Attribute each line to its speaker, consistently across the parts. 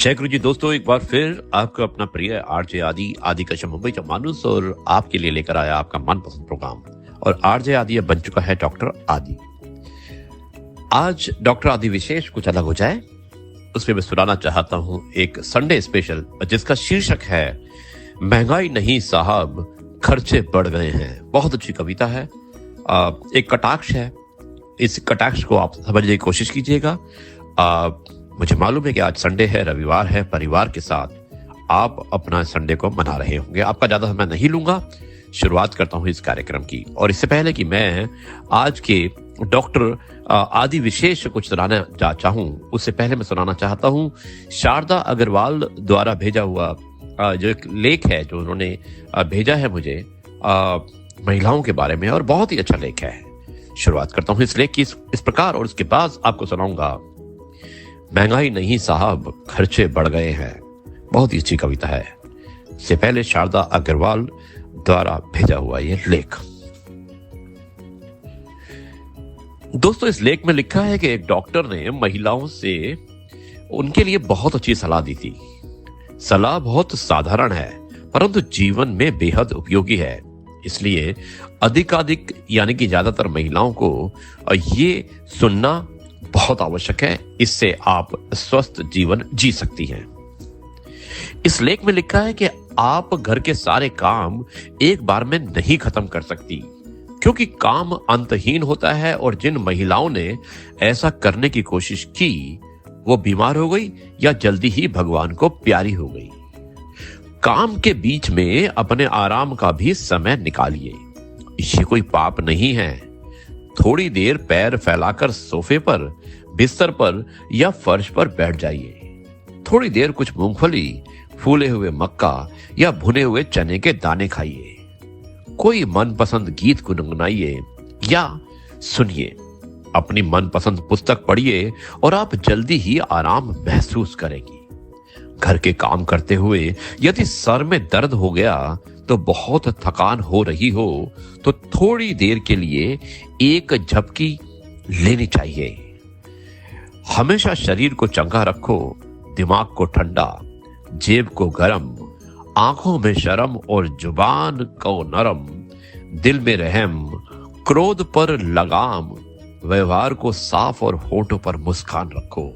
Speaker 1: जय गुरु जी दोस्तों, एक बार फिर आपका अपना प्रिय आरजे आदि कश्यप मुंबई का मानुस और आपके लिए लेकर आया आपका मनपसंद प्रोग्राम। और आरजे आदि अब बन चुका है डॉक्टर आदि। आज डॉक्टर आदि विशेष कुछ अलग हो जाए, उसमें मैं सुनाना चाहता हूं एक संडे स्पेशल जिसका शीर्षक है महंगाई नहीं साहब खर्चे बढ़ गए हैं। बहुत अच्छी कविता है, एक कटाक्ष है। इस कटाक्ष को आप समझने की कोशिश कीजिएगा। मुझे मालूम है कि आज संडे है, रविवार है, परिवार के साथ आप अपना संडे को मना रहे होंगे। आपका ज्यादा समय नहीं लूंगा, शुरुआत करता हूं इस कार्यक्रम की। और इससे पहले कि मैं आज के डॉक्टर आदि विशेष कुछ सुनाना चाहूं, उससे पहले मैं सुनाना चाहता हूं शारदा अग्रवाल द्वारा भेजा हुआ जो एक लेख है जो उन्होंने भेजा है मुझे महिलाओं के बारे में, और बहुत ही अच्छा लेख है। शुरुआत करता हूं इस लेख की इस प्रकार, और उसके बाद आपको सुनाऊंगा महंगाई नहीं साहब खर्चे बढ़ गए हैं। बहुत ही अच्छी कविता है। इससे पहले शारदा अग्रवाल द्वारा भेजा हुआ यह लेख। दोस्तों, इस लेख में लिखा है कि एक डॉक्टर ने महिलाओं से उनके लिए बहुत अच्छी सलाह दी थी। सलाह बहुत साधारण है परंतु जीवन में बेहद उपयोगी है। इसलिए अधिकाधिक यानी कि ज्यादातर महिलाओं को ये सुनना बहुत आवश्यक है। इससे आप स्वस्थ जीवन जी सकती हैं। इस लेख में लिखा है कि आप घर के सारे काम एक बार में नहीं खत्म कर सकती, क्योंकि काम अंतहीन होता है। और जिन महिलाओं ने ऐसा करने की कोशिश की वो बीमार हो गई या जल्दी ही भगवान को प्यारी हो गई। काम के बीच में अपने आराम का भी समय निकालिए, ये कोई पाप नहीं है। थोड़ी देर पैर फैलाकर सोफे पर, बिस्तर पर या फर्श पर बैठ जाइए। थोड़ी देर कुछ मूंगफली, फूले हुए मक्का या भुने हुए चने के दाने खाइए। कोई मनपसंद गीत गुनगुनाइए या सुनिए। अपनी मनपसंद पुस्तक पढ़िए और आप जल्दी ही आराम महसूस करेंगी। घर के काम करते हुए यदि सर में दर्द हो गया तो बहुत थकान हो रही हो तो थोड़ी देर के लिए एक झपकी लेनी चाहिए। हमेशा शरीर को चंगा रखो, दिमाग को ठंडा, जेब को गरम, आंखों में शर्म और जुबान को नरम, दिल में रहम, क्रोध पर लगाम, व्यवहार को साफ और होठों पर मुस्कान रखो।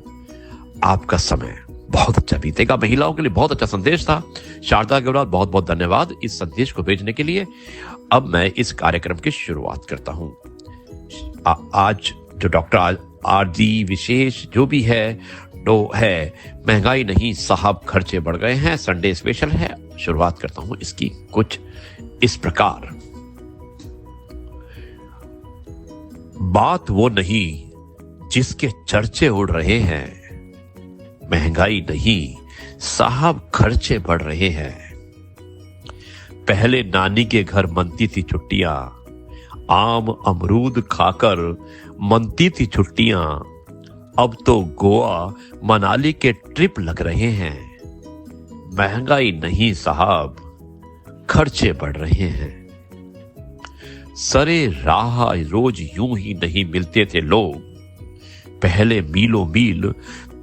Speaker 1: आपका समय बहुत अच्छा बीतेगा। महिलाओं के लिए बहुत अच्छा संदेश था। शारदा अग्रवाल, बहुत बहुत धन्यवाद इस संदेश को भेजने के लिए। अब मैं इस कार्यक्रम की शुरुआत करता हूं। आज जो डॉक्टर आदि विशेष जो भी है वो है महंगाई नहीं साहब खर्चे बढ़ गए हैं। संडे स्पेशल है। शुरुआत करता हूं इसकी कुछ इस प्रकार। बात वो नहीं जिसके चर्चे उड़ रहे हैं, महंगाई नहीं साहब खर्चे बढ़ रहे हैं। पहले नानी के घर मनती थी छुट्टियां, आम अमरूद खाकर मनती थी छुट्टियां। अब तो गोवा मनाली के ट्रिप लग रहे हैं। महंगाई नहीं साहब खर्चे बढ़ रहे हैं। सरे राह रोज यूं ही नहीं मिलते थे लोग। पहले मीलों मील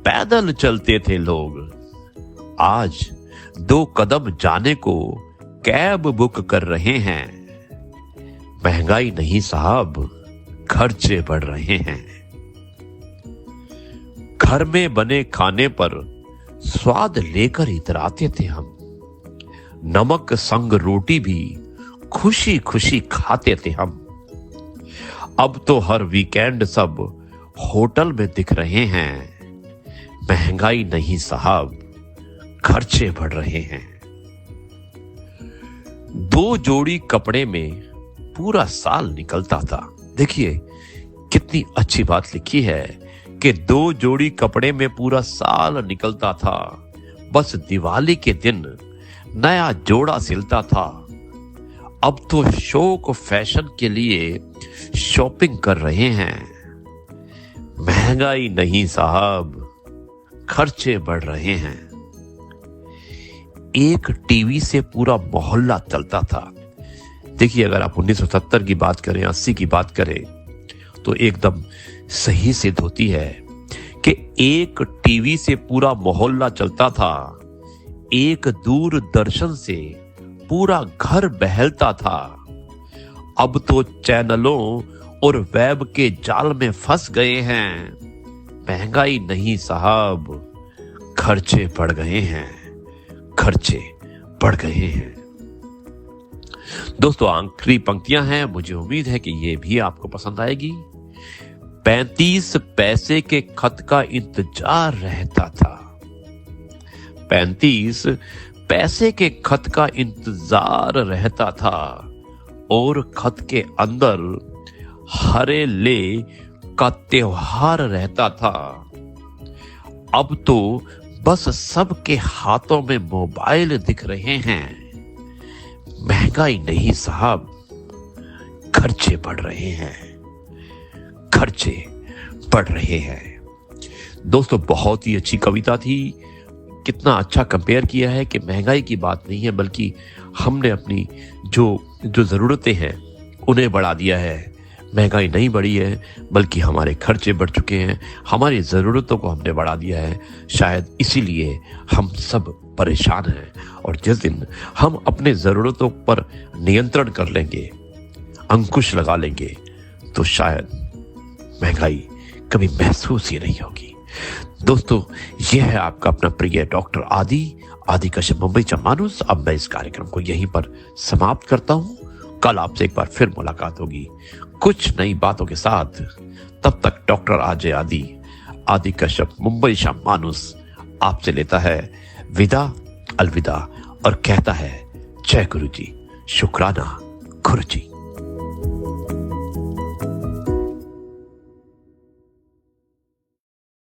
Speaker 1: पैदल चलते थे लोग। आज 2 कदम जाने को कैब बुक कर रहे हैं। महंगाई नहीं साहब खर्चे बढ़ रहे हैं। घर में बने खाने पर स्वाद लेकर इतराते थे हम। नमक संग रोटी भी खुशी खुशी खाते थे हम। अब तो हर वीकेंड सब होटल में दिख रहे हैं। महंगाई नहीं साहब खर्चे बढ़ रहे हैं। 2 जोड़ी कपड़े में पूरा साल निकलता था। देखिए कितनी अच्छी बात लिखी है कि 2 जोड़ी कपड़े में पूरा साल निकलता था। बस दिवाली के दिन नया जोड़ा सिलता था। अब तो शौक फैशन के लिए शॉपिंग कर रहे हैं। महंगाई नहीं साहब खर्चे बढ़ रहे हैं। एक टीवी से पूरा मोहल्ला चलता था। देखिए, अगर आप 1970 की बात करें, 80 की बात करें तो एकदम सही सिद्ध होती है कि एक टीवी से पूरा मोहल्ला चलता था, एक दूरदर्शन से पूरा घर बहलता था। अब तो चैनलों और वेब के जाल में फंस गए हैं। महंगाई नहीं साहब, खर्चे बढ़ गए हैं, खर्चे बढ़ गए हैं। दोस्तों, आखिरी पंक्तियां हैं, मुझे उम्मीद है कि ये भी आपको पसंद आएगी। 35 पैसे के खत का इंतजार रहता था। 35 पैसे के खत का इंतजार रहता था और खत के अंदर हरे ले का त्योहार रहता था। अब तो बस सबके हाथों में मोबाइल दिख रहे हैं। महंगाई नहीं साहब, खर्चे बढ़ रहे हैं, खर्चे बढ़ रहे हैं। दोस्तों, बहुत ही अच्छी कविता थी। कितना अच्छा कंपेयर किया है कि महंगाई की बात नहीं है, बल्कि हमने अपनी जो ज़रूरतें हैं उन्हें बढ़ा दिया है। महंगाई नहीं बढ़ी है, बल्कि हमारे खर्चे बढ़ चुके हैं, हमारी ज़रूरतों को हमने बढ़ा दिया है। शायद इसीलिए हम सब परेशान हैं। और जिस दिन हम अपने ज़रूरतों पर नियंत्रण कर लेंगे, अंकुश लगा लेंगे, तो शायद महंगाई कभी महसूस ही नहीं होगी। दोस्तों, यह है आपका अपना प्रिय डॉक्टर आदि कश्यप, मुंबई का मानुस। अब मैं इस कार्यक्रम को यहीं पर समाप्त करता हूं। कल आपसे एक बार फिर मुलाकात होगी कुछ नई बातों के साथ। तब तक डॉक्टर आदि कश्यप, मुंबई का मानुस आपसे लेता है विदा, अलविदा और कहता है जय गुरु जी, शुक्राना गुरु जी।